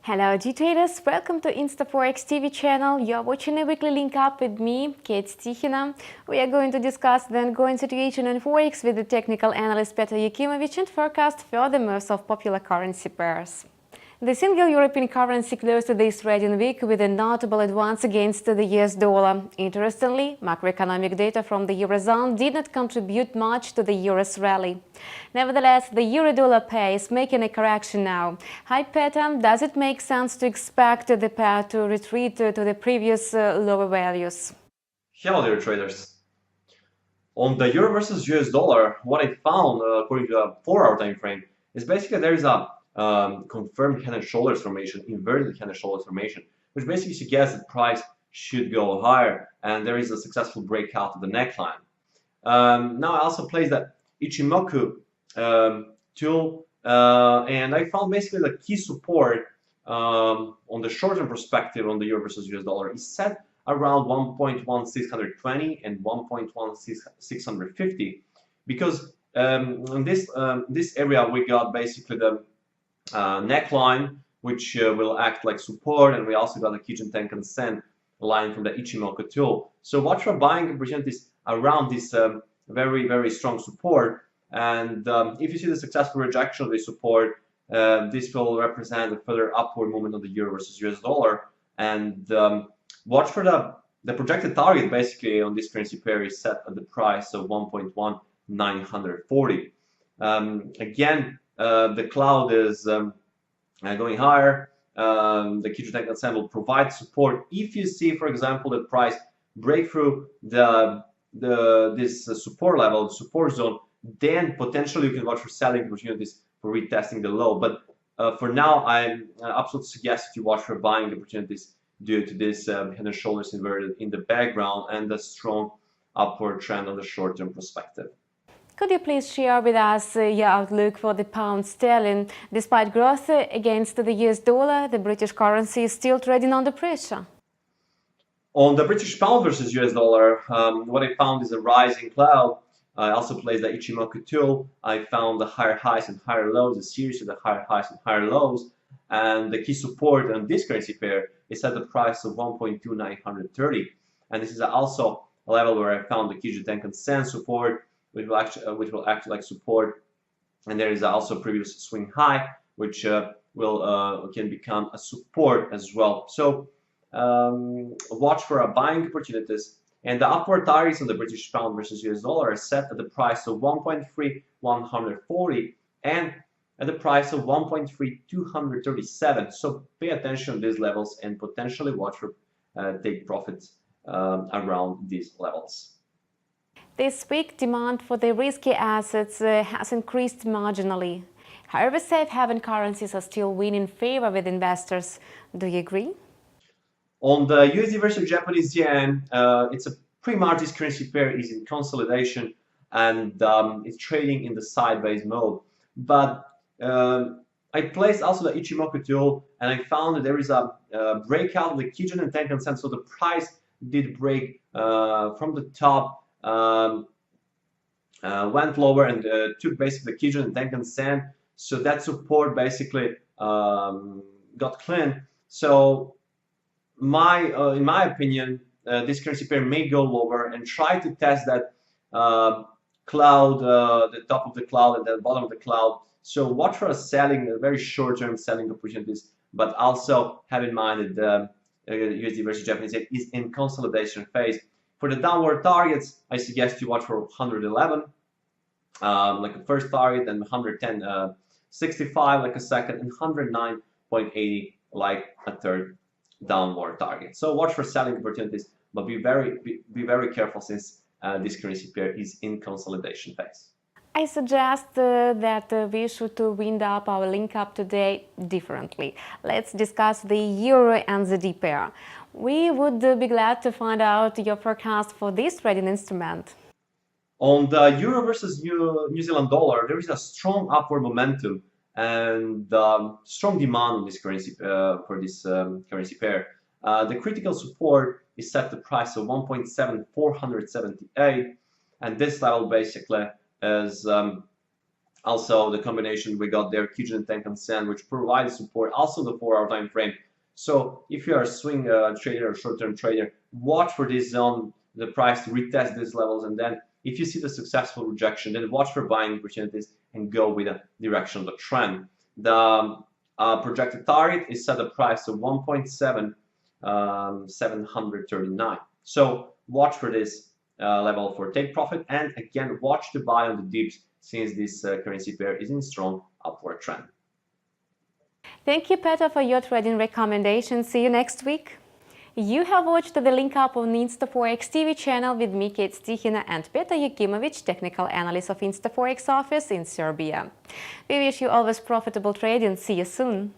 Hello G-Traders, welcome to InstaForex TV channel. You're watching a weekly link up with me, Kate Stichina. We are going to discuss the ongoing situation in Forex with the technical analyst Petr Yakimovic and forecast further moves of popular currency pairs. The single European currency closed this trading week with a notable advance against the US dollar. Interestingly, macroeconomic data from the Eurozone did not contribute much to the euro's rally. Nevertheless, the euro-dollar pair is making a correction now. Hi Petr, does it make sense to expect the pair to retreat to the previous lower values? Hello there, traders. On the euro versus US dollar, what I found according to a 4-hour time frame is basically there is a confirmed head and shoulders formation, inverted head and shoulders formation, which basically suggests that price should go higher and there is a successful breakout of the neckline. Now I also placed that Ichimoku tool and I found basically the key support on the short-term perspective on the euro versus US dollar is set around 1.1620 and 1.1650 because in this area we got basically the neckline, which will act like support, and we also got a Kijun Tenkan Sen line from the Ichimoku tool. So watch for buying opportunities around this very strong support, and if you see the successful rejection of this support, this will represent a further upward movement of the euro versus US dollar, and watch for the projected target basically on this currency pair is set at the price of 1.1940. Again, the cloud is going higher. The Kijun Tenkan Sen will provide support if you see, for example, the price break through this support level, the support zone. Then potentially you can watch for selling opportunities for retesting the low. But for now, I absolutely suggest you watch for buying opportunities due to this head and shoulders inverted in the background and the strong upward trend on the short-term perspective. Could you please share with us your outlook for the pound sterling? Despite growth against the US dollar, the British currency is still trading under pressure. On the British pound versus US dollar, what I found is a rising cloud. I also placed the Ichimoku tool. I found the higher highs and higher lows, a series of the higher highs and higher lows. And the key support on this currency pair is at the price of 1.2930. And this is also a level where I found the Kijun Tenkan Sen support, which will act like support, and there is also a previous swing high, which can become a support as well. So watch for buying opportunities, and the upward targets on the British pound versus US dollar are set at the price of 1.3140 and at the price of 1.3237. So pay attention to these levels and potentially watch for take profits around these levels. This week, demand for the risky assets has increased marginally. However, safe haven currencies are still winning favor with investors. Do you agree? On the USD versus Japanese yen, it's a pretty much this currency pair is in consolidation and it's trading in the sideways mode. But I placed also the Ichimoku tool and I found that there is a breakout of the Kijun and Tenkan Sen. So the price did break from the top. Went lower and took basically the Kijun and Tenkan Sen, so that support basically got clean. So in my opinion, this currency pair may go lower and try to test that cloud, the top of the cloud and the bottom of the cloud. So watch for a selling, very short-term selling opportunities, but also have in mind that USD versus Japanese yen is in consolidation phase. For the downward targets, I suggest you watch for 111 like a first target, and 110.65 like a second, and 109.80 like a third downward target. So watch for selling opportunities, but be very careful since this currency pair is in consolidation phase. I suggest that we should wind up our link up today differently. Let's discuss the Euro and ZD pair. We would be glad to find out your forecast for this trading instrument. On the Euro versus New Zealand dollar, there is a strong upward momentum and strong demand on this currency for this currency pair. The critical support is set to the price of 1.7478, and this level basically is Also, the combination we got there, Kijun and Tenkan Sen, which provides support, also the 4-hour time frame. So if you are a swing trader or short-term trader, watch for this zone, the price to retest these levels, and then if you see the successful rejection, then watch for buying opportunities and go with the direction of the trend. The projected target is set a price of 1.739. So watch for this level for take profit, and again watch to buy on the dips since this currency pair is in strong upward trend. Thank you, Peter, for your trading recommendations. See you next week. You have watched the Link Up on the InstaForex TV channel with me, Kate Stichina, and Peter Yakimovic, technical analyst of InstaForex office in Serbia. We wish you always profitable trading. See you soon.